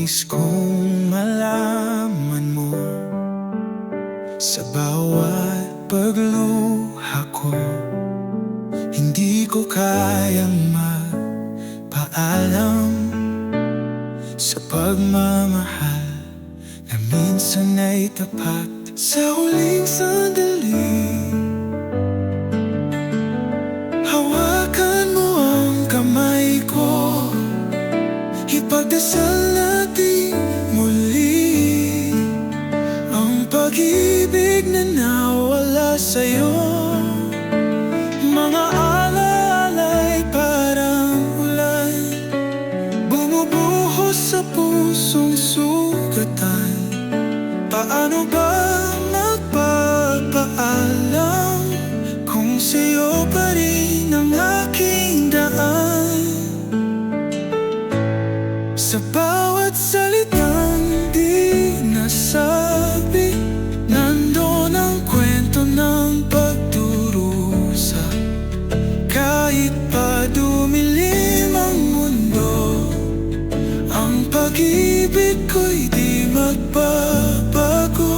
Nais kong malaman mo sa bawat pagluha ko. Hindi ko kayang magpaalam sa pagmamahal na minsan ay tapat. Sa huling sandali, hawakan mo ang kamay ko. Ipagdasal natin muli ang pag-ibig na nawala sa'yo. Mga alaala'y parang ulan, bumubuhos sa pusong sugatan. Paano ba magpapaalam kung sa'yo pa rin ang aking daan? Sa bawat salitang di nasabi, nandoon ang kwento ng pagdurusa. Kahit pa dumilim ang mundo, ang pag-ibig ko'y di magbabago.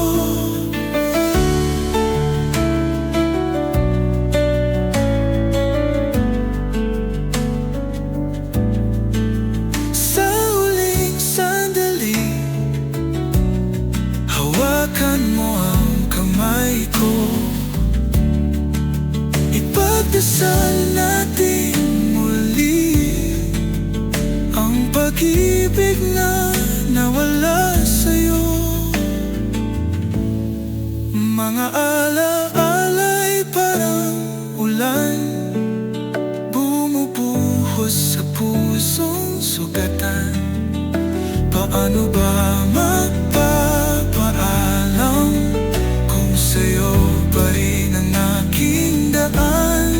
Hawakan mo ang kamay ko. Ipagdasal natin muli ang pag-ibig na nawala sa'yo. Mga alaala'y parang ulan, bumubuhos sa pusong sugatan. Paano ba magpapaalam kung sa'yo pa rin ang aking daan?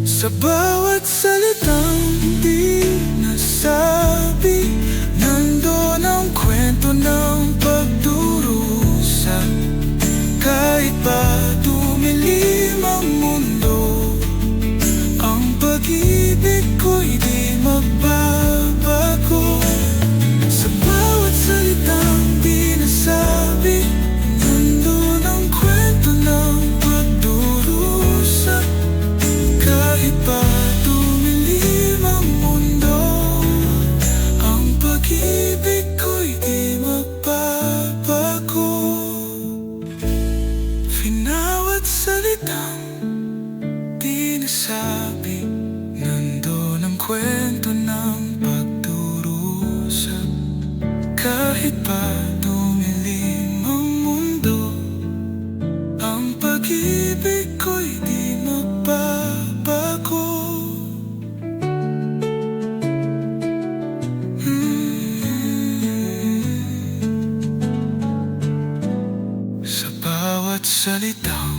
Sa bawat salitang di nasabi, nandoon ang kwento ng pagdurusa. Kahit pa dumilim ang mundo, ang pag-ibig ko'y di magbabago. Sa bawat salitang di nasabi, nandoon ang kwento ng pagdurusa. Kahit pa dumilim ang mundo, ang pag-ibig ko'y di magbabago. Pinawat salitang di nasabi, nandoon ang kwento ng pagdurusa. Kahit pa dumilim ang mundo, ang pag-ibig ko'y di magbabago. Sa bawat salitang